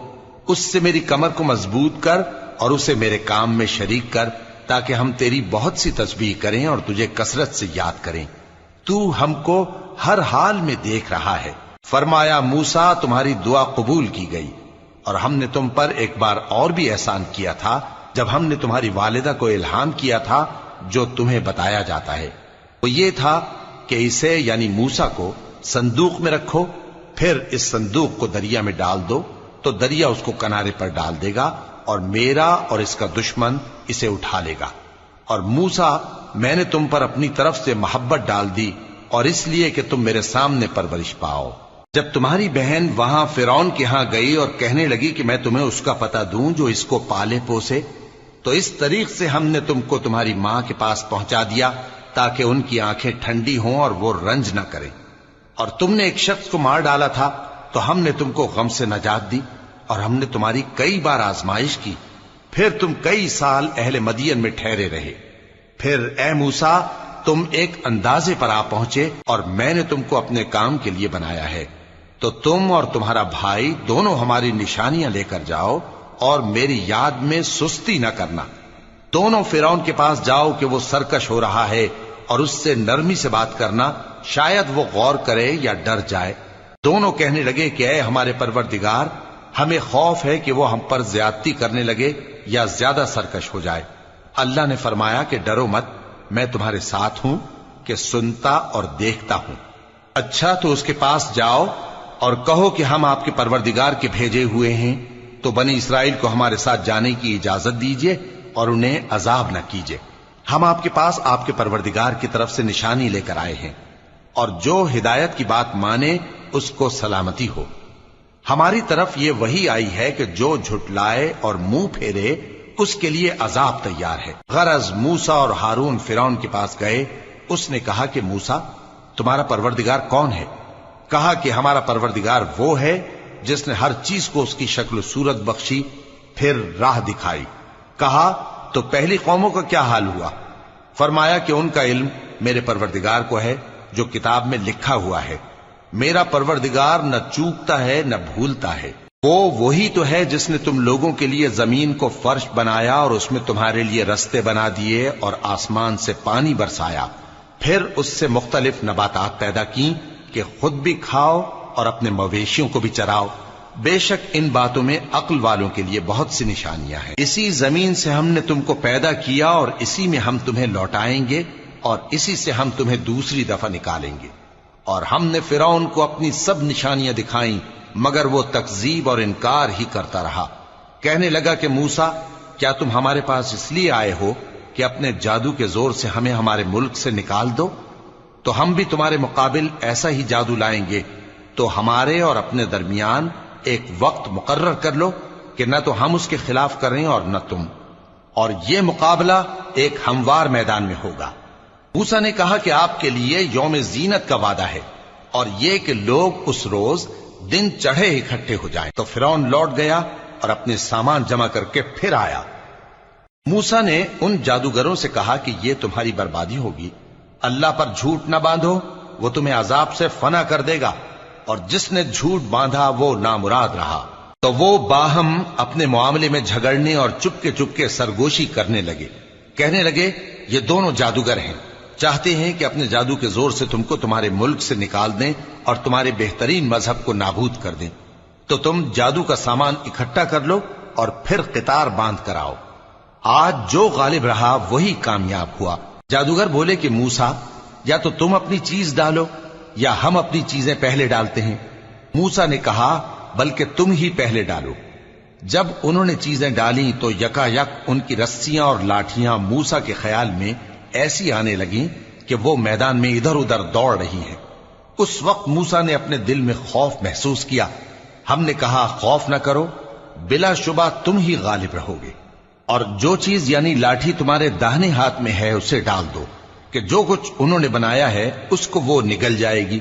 اس سے میری کمر کو مضبوط کر اور اسے میرے کام میں شریک کر، تاکہ ہم تیری بہت سی تسبیح کریں اور تجھے کثرت سے یاد کریں، تو ہم کو ہر حال میں دیکھ رہا ہے۔ فرمایا موسیٰ، تمہاری دعا قبول کی گئی، اور ہم نے تم پر ایک بار اور بھی احسان کیا تھا جب ہم نے تمہاری والدہ کو الہام کیا تھا جو تمہیں بتایا جاتا ہے، وہ یہ تھا کہ اسے یعنی موسیٰ کو صندوق میں رکھو، پھر اس صندوق کو دریا میں ڈال دو، تو دریا اس کو کنارے پر ڈال دے گا، اور میرا اور اس کا دشمن اسے اٹھا لے گا۔ اور موسیٰ، میں نے تم پر اپنی طرف سے محبت ڈال دی، اور اس لیے کہ تم میرے سامنے پرورش پاؤ۔ جب تمہاری بہن وہاں فرعون کے ہاں گئی اور کہنے لگی کہ میں تمہیں اس کا پتہ دوں جو اس کو پالے پوسے، تو اس طریق سے ہم نے تم کو تمہاری ماں کے پاس پہنچا دیا تاکہ ان کی آنکھیں ٹھنڈی ہوں اور وہ رنج نہ کریں۔ اور تم نے ایک شخص کو مار ڈالا تھا تو ہم نے تم کو غم سے نجات دی، اور ہم نے تمہاری کئی بار آزمائش کی، پھر تم کئی سال اہل مدین میں ٹھہرے رہے۔ پھر اے موسیٰ، تم ایک اندازے پر آ پہنچے، اور میں نے تم کو اپنے کام کے لیے بنایا ہے، تو تم اور تمہارا بھائی دونوں ہماری نشانیاں لے کر جاؤ، اور میری یاد میں سستی نہ کرنا۔ دونوں فرعون کے پاس جاؤ کہ وہ سرکش ہو رہا ہے، اور اس سے نرمی سے بات کرنا، شاید وہ غور کرے یا ڈر جائے۔ دونوں کہنے لگے کہ اے ہمارے پروردگار، ہمیں خوف ہے کہ وہ ہم پر زیادتی کرنے لگے یا زیادہ سرکش ہو جائے۔ اللہ نے فرمایا کہ ڈرو مت، میں تمہارے ساتھ ہوں کہ سنتا اور دیکھتا ہوں۔ اچھا تو اس کے پاس جاؤ اور کہو کہ ہم آپ کے پروردگار کے بھیجے ہوئے ہیں، تو بنی اسرائیل کو ہمارے ساتھ جانے کی اجازت دیجیے اور انہیں عذاب نہ کیجیے۔ ہم آپ کے پاس آپ کے پروردگار کی طرف سے نشانی لے کر آئے ہیں، اور جو ہدایت کی بات مانے اس کو سلامتی ہو۔ ہماری طرف یہ وحی آئی ہے کہ جو جھٹلائے اور منہ پھیرے اس کے لیے عذاب تیار ہے۔ غرض موسیٰ اور ہارون فرعون کے پاس گئے، اس نے کہا کہ موسیٰ، تمہارا پروردگار کون ہے؟ کہا کہ ہمارا پروردگار وہ ہے جس نے ہر چیز کو اس کی شکل و صورت بخشی، پھر راہ دکھائی۔ کہا تو پہلی قوموں کا کیا حال ہوا؟ فرمایا کہ ان کا علم میرے پروردگار کو ہے جو کتاب میں لکھا ہوا ہے۔ میرا پروردگار نہ چوکتا ہے نہ بھولتا ہے۔ وہ وہی تو ہے جس نے تم لوگوں کے لیے زمین کو فرش بنایا اور اس میں تمہارے لیے رستے بنا دیے اور آسمان سے پانی برسایا، پھر اس سے مختلف نباتات پیدا کی کہ خود بھی کھاؤ اور اپنے مویشیوں کو بھی چراؤ۔ بے شک ان باتوں میں عقل والوں کے لیے بہت سی نشانیاں ہیں۔ اسی زمین سے ہم نے تم کو پیدا کیا اور اسی میں ہم تمہیں لوٹائیں گے، اور اسی سے ہم تمہیں دوسری دفعہ نکالیں گے۔ اور ہم نے فرعون کو اپنی سب نشانیاں دکھائیں، مگر وہ تکذیب اور انکار ہی کرتا رہا۔ کہنے لگا کہ موسیٰ، کیا تم ہمارے پاس اس لیے آئے ہو کہ اپنے جادو کے زور سے ہمیں ہمارے ملک سے نکال دو؟ تو ہم بھی تمہارے مقابل ایسا ہی جادو لائیں گے، تو ہمارے اور اپنے درمیان ایک وقت مقرر کر لو کہ نہ تو ہم اس کے خلاف کریں اور نہ تم، اور یہ مقابلہ ایک ہموار میدان میں ہوگا۔ موسیٰ نے کہا کہ آپ کے لیے یوم زینت کا وعدہ ہے، اور یہ کہ لوگ اس روز دن چڑھے اکٹھے ہو جائیں۔ تو فرعون لوٹ گیا اور اپنے سامان جمع کر کے پھر آیا۔ موسیٰ نے ان جادوگروں سے کہا کہ یہ تمہاری بربادی ہوگی، اللہ پر جھوٹ نہ باندھو، وہ تمہیں عذاب سے فنا کر دے گا، اور جس نے جھوٹ باندھا وہ نامراد رہا۔ تو وہ باہم اپنے معاملے میں جھگڑنے اور چپکے سرگوشی کرنے لگے۔ کہنے لگے، یہ دونوں جادوگر ہیں، چاہتے ہیں کہ اپنے جادو کے زور سے تم کو تمہارے ملک سے نکال دیں اور تمہارے بہترین مذہب کو نابود کر دیں۔ تو تم جادو کا سامان اکٹھا کر لو اور پھر قطار باندھ کر آؤ۔ آج جو غالب رہا وہی کامیاب ہوا۔ جادوگر بولے کہ موسیٰ، یا تو تم اپنی چیز ڈالو یا ہم اپنی چیزیں پہلے ڈالتے ہیں۔ موسیٰ نے کہا، بلکہ تم ہی پہلے ڈالو۔ جب انہوں نے چیزیں ڈالیں تو یکا یک ان کی رسیاں اور لاٹھیاں موسیٰ کے خیال میں ایسی آنے لگیں کہ وہ میدان میں ادھر ادھر دوڑ رہی ہیں۔ اس وقت موسیٰ نے اپنے دل میں خوف محسوس کیا۔ ہم نے کہا، خوف نہ کرو، بلا شبہ تم ہی غالب رہو گے، اور جو چیز یعنی لاٹھی تمہارے داہنے ہاتھ میں ہے اسے ڈال دو، کہ جو کچھ انہوں نے بنایا ہے اس کو وہ نگل جائے گی۔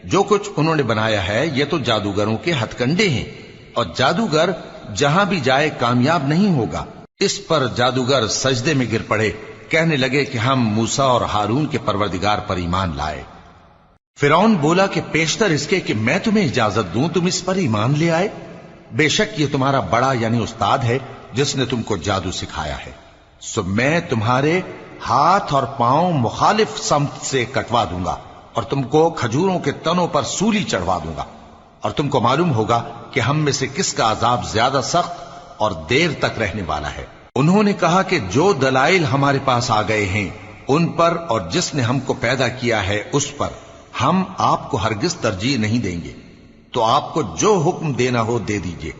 جو کچھ انہوں نے بنایا ہے یہ تو جادوگروں کے ہتھ کنڈے ہیں، اور جادوگر جہاں بھی جائے کامیاب نہیں ہوگا۔ اس پر جادوگر سجدے میں گر پڑے، کہنے لگے کہ ہم موسیٰ اور ہارون کے پروردگار پر ایمان لائے۔ فرعون بولا کہ پیشتر اس کے کہ میں تمہیں اجازت دوں تم اس پر ایمان لے آئے، بے شک یہ تمہارا بڑا یعنی استاد ہے جس نے تم کو جادو سکھایا ہے، سو میں تمہارے ہاتھ اور پاؤں مخالف سمت سے کٹوا دوں گا، اور تم کو کھجوروں کے تنوں پر سولی چڑھوا دوں گا، اور تم کو معلوم ہوگا کہ ہم میں سے کس کا عذاب زیادہ سخت اور دیر تک رہنے والا ہے۔ انہوں نے کہا کہ جو دلائل ہمارے پاس آ گئے ہیں ان پر اور جس نے ہم کو پیدا کیا ہے اس پر ہم آپ کو ہرگز ترجیح نہیں دیں گے، تو آپ کو جو حکم دینا ہو دے دیجئے،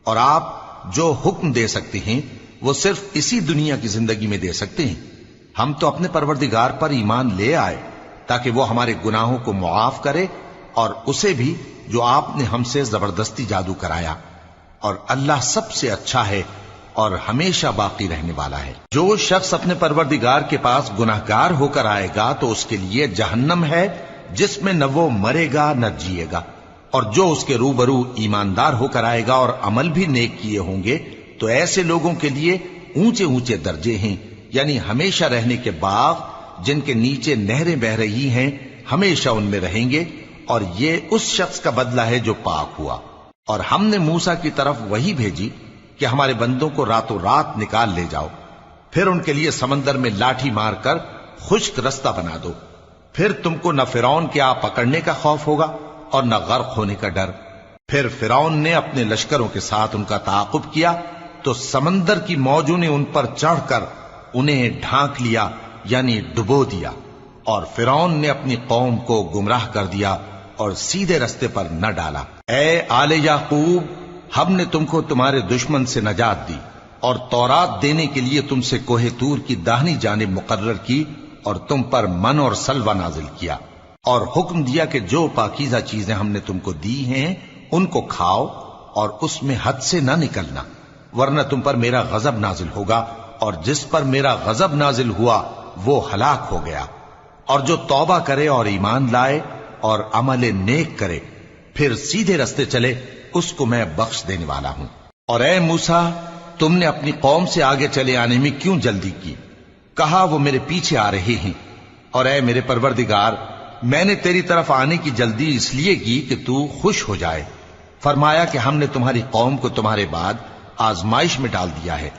اور آپ جو حکم دے سکتے ہیں وہ صرف اسی دنیا کی زندگی میں دے سکتے ہیں۔ ہم تو اپنے پروردگار پر ایمان لے آئے تاکہ وہ ہمارے گناہوں کو معاف کرے، اور اسے بھی جو آپ نے ہم سے زبردستی جادو کرایا، اور اللہ سب سے اچھا ہے اور ہمیشہ باقی رہنے والا ہے۔ جو شخص اپنے پروردگار کے پاس گناہگار ہو کر آئے گا تو اس کے لیے جہنم ہے جس میں نہ وہ مرے گا نہ جیے گا، اور جو اس کے روبرو ایماندار ہو کر آئے گا اور عمل بھی نیک کیے ہوں گے تو ایسے لوگوں کے لیے اونچے اونچے درجے ہیں، یعنی ہمیشہ رہنے کے باغ جن کے نیچے نہریں بہ رہی ہیں، ہمیشہ ان میں رہیں گے، اور یہ اس شخص کا بدلہ ہے جو پاک ہوا۔ اور ہم نے موسیٰ کی طرف وہی بھیجی کہ ہمارے بندوں کو راتوں رات نکال لے جاؤ، پھر ان کے لیے سمندر میں لاٹھی مار کر خشک رستہ بنا دو، پھر تم کو نہ فرعون کے آ پکڑنے کا خوف ہوگا اور نہ غرق ہونے کا ڈر۔ پھر فرعون نے اپنے لشکروں کے ساتھ ان کا تعاقب کیا تو سمندر کی موجوں نے ان پر چڑھ کر انہیں ڈھانک لیا، یعنی ڈبو دیا، اور فرعون نے اپنی قوم کو گمراہ کر دیا اور سیدھے رستے پر نہ ڈالا۔ اے آل یعقوب، ہم نے تم کو تمہارے دشمن سے نجات دی اور تورات دینے کے لیے تم سے کوہ طور کی داہنی جانب مقرر کی، اور تم پر من اور سلوہ نازل کیا، اور حکم دیا کہ جو پاکیزہ چیزیں ہم نے تم کو دی ہیں ان کو کھاؤ اور اس میں حد سے نہ نکلنا، ورنہ تم پر میرا غضب نازل ہوگا، اور جس پر میرا غضب نازل ہوا وہ ہلاک ہو گیا۔ اور جو توبہ کرے اور ایمان لائے اور عمل نیک کرے پھر سیدھے رستے چلے اس کو میں بخش دینے والا ہوں۔ اور اے موسیٰ، تم نے اپنی قوم سے آگے چلے آنے میں کیوں جلدی کی؟ کہا وہ میرے پیچھے آ رہے ہیں۔ اور اے میرے پروردگار، میں نے تیری طرف آنے کی جلدی اس لیے کی کہ تو خوش ہو جائے۔ فرمایا کہ ہم نے تمہاری قوم کو تمہارے بعد آزمائش میں ڈال دیا ہے،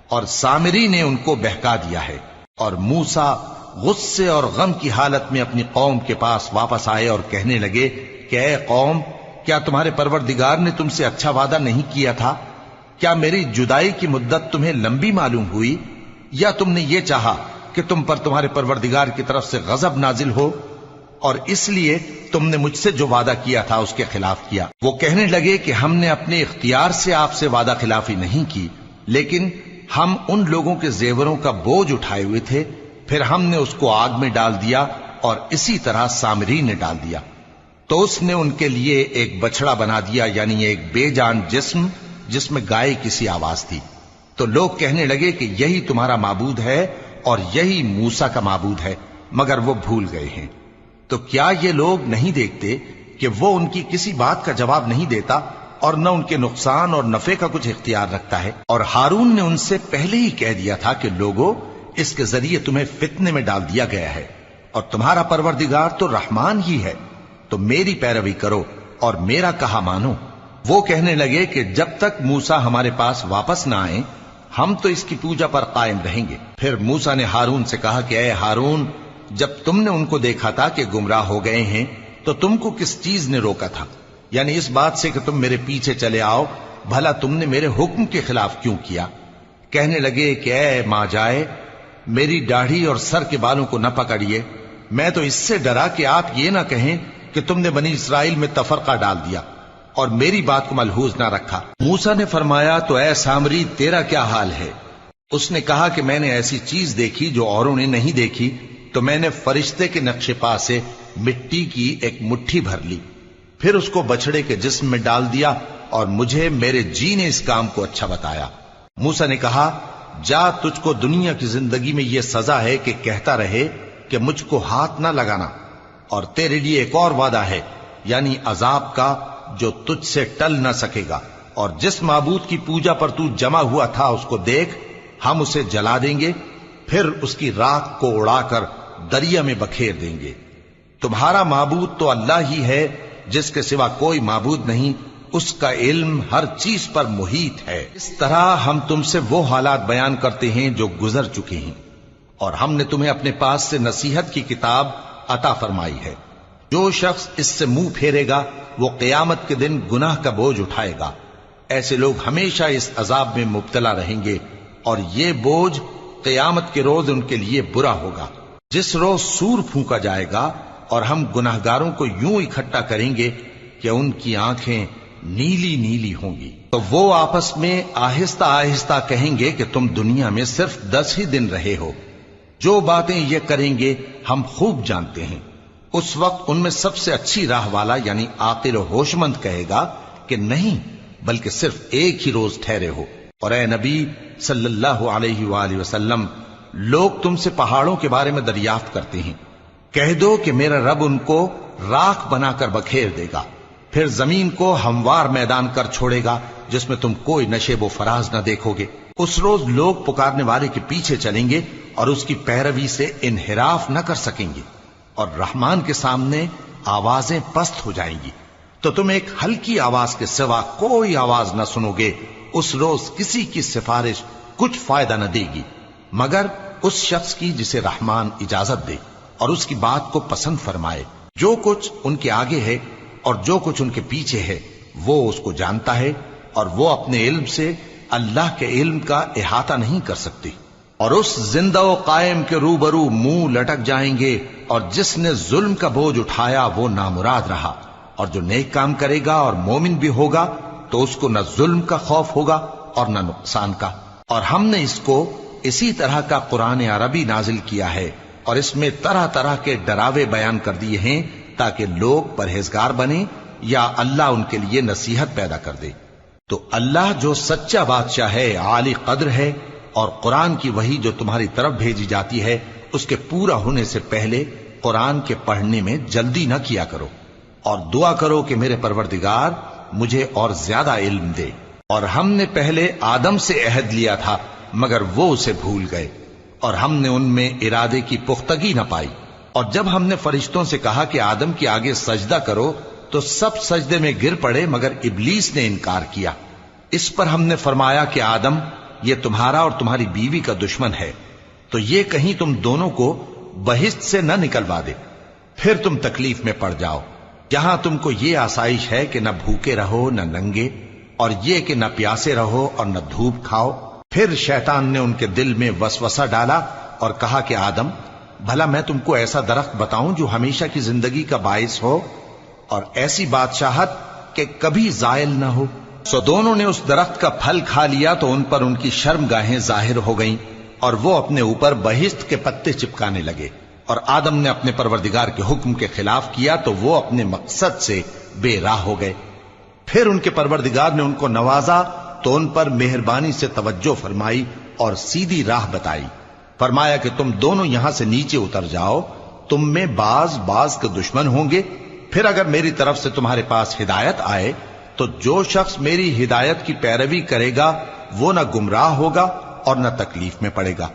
اور سامری نے ان کو بہکا دیا ہے۔ اور موسیٰ غصے اور غم کی حالت میں اپنی قوم کے پاس واپس آئے اور کہنے لگے کہ اے قوم، کیا تمہارے پروردگار نے تم سے اچھا وعدہ نہیں کیا تھا؟ کیا میری جدائی کی مدت تمہیں لمبی معلوم ہوئی، یا تم نے یہ چاہا کہ تم پر تمہارے پروردگار کی طرف سے غضب نازل ہو اور اس لیے تم نے مجھ سے جو وعدہ کیا تھا اس کے خلاف کیا؟ وہ کہنے لگے کہ ہم نے اپنے اختیار سے آپ سے وعدہ خلافی نہیں کی، لیکن ہم ان لوگوں کے زیوروں کا بوجھ اٹھائے ہوئے تھے، پھر ہم نے اس کو آگ میں ڈال دیا اور اسی طرح سامری نے ڈال دیا۔ تو اس نے ان کے لیے ایک بچڑا بنا دیا، یعنی ایک بے جان جسم جس میں گائے کسی آواز تھی۔ تو لوگ کہنے لگے کہ یہی تمہارا معبود ہے اور یہی موسیٰ کا معبود ہے، مگر وہ بھول گئے ہیں۔ تو کیا یہ لوگ نہیں دیکھتے کہ وہ ان کی کسی بات کا جواب نہیں دیتا اور نہ ان کے نقصان اور نفع کا کچھ اختیار رکھتا ہے؟ اور ہارون نے ان سے پہلے ہی کہہ دیا تھا کہ لوگوں، اس کے ذریعے تمہیں فتنے میں ڈال دیا گیا ہے، اور تمہارا پروردگار تو رحمان ہی ہے، تو میری پیروی کرو اور میرا کہا مانو۔ وہ کہنے لگے کہ جب تک موسیٰ ہمارے پاس واپس نہ آئیں ہم تو اس کی پوجا پر قائم رہیں گے۔ پھر موسیٰ نے ہارون سے کہا کہ اے ہارون، جب تم نے ان کو دیکھا تھا کہ گمراہ ہو گئے ہیں تو تم کو کس چیز نے روکا تھا؟ یعنی اس بات سے کہ تم میرے پیچھے چلے آؤ، بھلا تم نے میرے حکم کے خلاف کیوں کیا؟ کہنے لگے کہ اے ماں جائے، میری داڑھی اور سر کے بالوں کو نہ پکڑیے، میں تو اس سے ڈرا کہ آپ یہ نہ کہیں کہ تم نے بنی اسرائیل میں تفرقہ ڈال دیا اور میری بات کو ملحوظ نہ رکھا۔ موسیٰ نے فرمایا تو اے سامری تیرا کیا حال ہے؟ اس نے کہا کہ میں نے ایسی چیز دیکھی جو اوروں نے نہیں دیکھی، تو میں نے فرشتے کے نقش پا سے مٹی کی ایک مٹھی بھر لی، پھر اس کو بچڑے کے جسم میں ڈال دیا اور مجھے میرے جی نے اس کام کو اچھا بتایا۔ موسیٰ نے کہا جا، تجھ کو دنیا کی زندگی میں یہ سزا ہے کہ کہتا رہے کہ مجھ کو ہاتھ نہ لگانا، اور تیرے لیے ایک اور وعدہ ہے، یعنی عذاب کا جو تجھ سے ٹل نہ سکے گا، اور جس معبود کی پوجا پر تو جمع ہوا تھا اس کو دیکھ، ہم اسے جلا دیں گے، پھر اس کی راکھ کو اڑا کر دریا میں بکھیر دیں گے۔ تمہارا معبود تو اللہ ہی ہے، جس کے سوا کوئی معبود نہیں، اس کا علم ہر چیز پر محیط ہے۔ اس طرح ہم تم سے وہ حالات بیان کرتے ہیں جو گزر چکے ہیں، اور ہم نے تمہیں اپنے پاس سے نصیحت کی کتاب عطا فرمائی ہے۔ جو شخص اس سے منہ پھیرے گا وہ قیامت کے دن گناہ کا بوجھ اٹھائے گا۔ ایسے لوگ ہمیشہ اس عذاب میں مبتلا رہیں گے، اور یہ بوجھ قیامت کے روز ان کے لیے برا ہوگا، جس روز سور پھونکا جائے گا اور ہم گناہگاروں کو یوں اکٹھا کریں گے کہ ان کی آنکھیں نیلی نیلی ہوں گی۔ تو وہ آپس میں آہستہ آہستہ کہیں گے کہ تم دنیا میں صرف 10 ہی دن رہے ہو، جو باتیں یہ کریں گے ہم خوب جانتے ہیں۔ اس وقت ان میں سب سے اچھی راہ والا یعنی عاقل و ہوش مند کہے گا کہ نہیں، بلکہ صرف ایک ہی روز ٹھہرے ہو۔ اور اے نبی صلی اللہ علیہ وآلہ وسلم، لوگ تم سے پہاڑوں کے بارے میں دریافت کرتے ہیں، کہہ دو کہ میرا رب ان کو راکھ بنا کر بکھیر دے گا، پھر زمین کو ہموار میدان کر چھوڑے گا جس میں تم کوئی نشیب و فراز نہ دیکھو گے۔ اس روز لوگ پکارنے والے کے پیچھے چلیں گے اور اس کی پیروی سے انحراف نہ کر سکیں گے، اور رحمان کے سامنے آوازیں پست ہو جائیں گی، تو تم ایک ہلکی آواز کے سوا کوئی آواز نہ سنو گے۔ اس روز کسی کی سفارش کچھ فائدہ نہ دے گی مگر اس شخص کی جسے رحمان اجازت دے اور اس کی بات کو پسند فرمائے۔ جو کچھ ان کے آگے ہے اور جو کچھ ان کے پیچھے ہے وہ اس کو جانتا ہے، اور وہ اپنے علم سے اللہ کے علم کا احاطہ نہیں کر سکتی۔ اور اس زندہ و قائم کے روبرو منہ لٹک جائیں گے، اور جس نے ظلم کا بوجھ اٹھایا وہ نامراد رہا، اور جو نیک کام کرے گا اور مومن بھی ہوگا تو اس کو نہ ظلم کا خوف ہوگا اور نہ نقصان کا۔ اور ہم نے اس کو اسی طرح کا قرآن عربی نازل کیا ہے، اور اس میں طرح طرح کے ڈراوے بیان کر دیے ہیں تاکہ لوگ پرہیزگار بنیں یا اللہ ان کے لیے نصیحت پیدا کر دے۔ تو اللہ جو سچا بادشاہ ہے، عالی قدر ہے، اور قرآن کی وحی جو تمہاری طرف بھیجی جاتی ہے اس کے پورا ہونے سے پہلے قرآن کے پڑھنے میں جلدی نہ کیا کرو، اور دعا کرو کہ میرے پروردگار مجھے اور زیادہ علم دے۔ اور ہم نے پہلے آدم سے عہد لیا تھا مگر وہ اسے بھول گئے، اور ہم نے ان میں ارادے کی پختگی نہ پائی۔ اور جب ہم نے فرشتوں سے کہا کہ آدم کے آگے سجدہ کرو تو سب سجدے میں گر پڑے مگر ابلیس نے انکار کیا۔ اس پر ہم نے فرمایا کہ آدم، یہ تمہارا اور تمہاری بیوی کا دشمن ہے، تو یہ کہیں تم دونوں کو بہشت سے نہ نکلوا دے، پھر تم تکلیف میں پڑ جاؤ۔ یہاں تم کو یہ آسائش ہے کہ نہ بھوکے رہو نہ ننگے، اور یہ کہ نہ پیاسے رہو اور نہ دھوپ کھاؤ۔ پھر شیطان نے ان کے دل میں وسوسہ ڈالا اور کہا کہ آدم، بھلا میں تم کو ایسا درخت بتاؤں جو ہمیشہ کی زندگی کا باعث ہو اور ایسی بادشاہت کہ کبھی زائل نہ ہو؟ سو دونوں نے اس درخت کا پھل کھا لیا تو ان پر ان کی شرمگاہیں ظاہر ہو گئیں اور وہ اپنے اوپر بہشت کے پتے چپکانے لگے، اور آدم نے اپنے پروردگار کے حکم کے خلاف کیا تو وہ اپنے مقصد سے بے راہ ہو گئے۔ پھر ان کے پروردگار نے ان کو نوازا تو ان پر مہربانی سے توجہ فرمائی اور سیدھی راہ بتائی۔ فرمایا کہ تم دونوں یہاں سے نیچے اتر جاؤ، تم میں بعض کے دشمن ہوں گے، پھر اگر میری طرف سے تمہارے پاس ہدایت آئے تو جو شخص میری ہدایت کی پیروی کرے گا وہ نہ گمراہ ہوگا اور نہ تکلیف میں پڑے گا،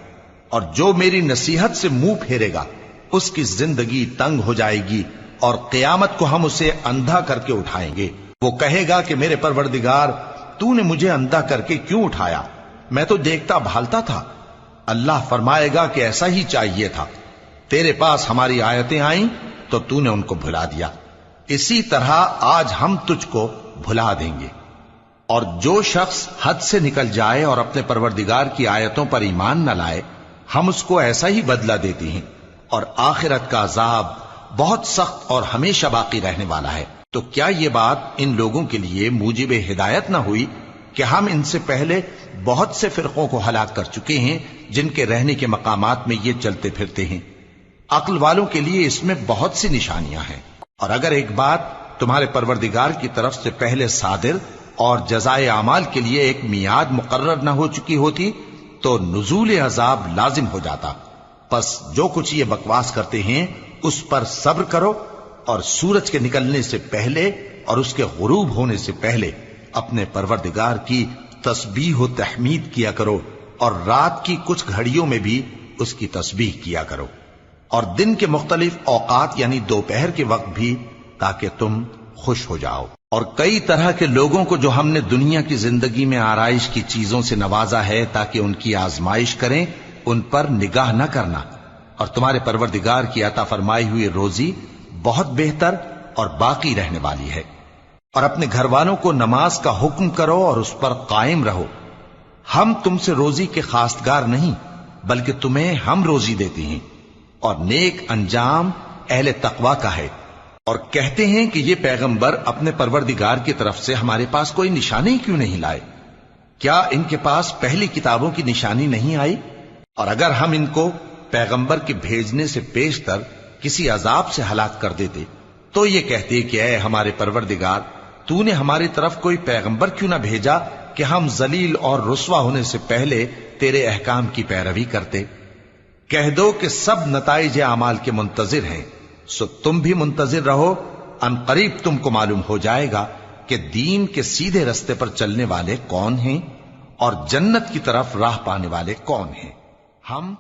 اور جو میری نصیحت سے منہ پھیرے گا اس کی زندگی تنگ ہو جائے گی، اور قیامت کو ہم اسے اندھا کر کے اٹھائیں گے۔ وہ کہے گا کہ میرے پروردگار، تو نے مجھے اندھا کر کے کیوں اٹھایا؟ میں تو دیکھتا بھالتا تھا۔ اللہ فرمائے گا کہ ایسا ہی چاہیے تھا، تیرے پاس ہماری آیتیں آئیں تو نے ان کو بھلا دیا، اسی طرح آج ہم تجھ کو بھلا دیں گے۔ اور جو شخص حد سے نکل جائے اور اپنے پروردگار کی آیتوں پر ایمان نہ لائے، ہم اس کو ایسا ہی بدلہ دیتے ہیں، اور آخرت کا عذاب بہت سخت اور ہمیشہ باقی رہنے والا ہے۔ تو کیا یہ بات ان لوگوں کے لیے موجب ہدایت نہ ہوئی کہ ہم ان سے پہلے بہت سے فرقوں کو ہلاک کر چکے ہیں جن کے رہنے کے مقامات میں یہ چلتے پھرتے ہیں؟ عقل والوں کے لیے اس میں بہت سی نشانیاں ہیں، اور اگر ایک بات تمہارے پروردگار کی طرف سے پہلے صادر اور جزائے اعمال کے لیے ایک میعاد مقرر نہ ہو چکی ہوتی تو نزول عذاب لازم ہو جاتا۔ پس جو کچھ یہ بکواس کرتے ہیں اس پر صبر کرو، اور سورج کے نکلنے سے پہلے اور اس کے غروب ہونے سے پہلے اپنے پروردگار کی تسبیح و تحمید کیا کرو، اور رات کی کچھ گھڑیوں میں بھی اس کی تسبیح کیا کرو، اور دن کے مختلف اوقات یعنی دوپہر کے وقت بھی، تاکہ تم خوش ہو جاؤ۔ اور کئی طرح کے لوگوں کو جو ہم نے دنیا کی زندگی میں آرائش کی چیزوں سے نوازا ہے تاکہ ان کی آزمائش کریں، ان پر نگاہ نہ کرنا، اور تمہارے پروردگار کی عطا فرمائی ہوئی روزی بہت بہتر اور باقی رہنے والی ہے۔ اور اپنے گھر والوں کو نماز کا حکم کرو اور اس پر قائم رہو۔ ہم تم سے روزی کے خواستگار نہیں، بلکہ تمہیں ہم روزی دیتے ہیں، اور نیک انجام اہل تقوی کا ہے۔ اور کہتے ہیں کہ یہ پیغمبر اپنے پروردگار کی طرف سے ہمارے پاس کوئی نشانی کیوں نہیں لائے؟ کیا ان کے پاس پہلی کتابوں کی نشانی نہیں آئی؟ اور اگر ہم ان کو پیغمبر کے بھیجنے سے پیشتر کسی عذاب سے ہلاک کر دیتے تو یہ کہتے کہ اے ہمارے پروردگار، تو نے ہماری طرف کوئی پیغمبر کیوں نہ بھیجا کہ ہم ذلیل اور رسوا ہونے سے پہلے تیرے احکام کی پیروی کرتے۔ کہہ دو کہ سب نتائج اعمال کے منتظر ہیں، سو تم بھی منتظر رہو، ان قریب تم کو معلوم ہو جائے گا کہ دین کے سیدھے رستے پر چلنے والے کون ہیں اور جنت کی طرف راہ پانے والے کون ہیں۔ ہم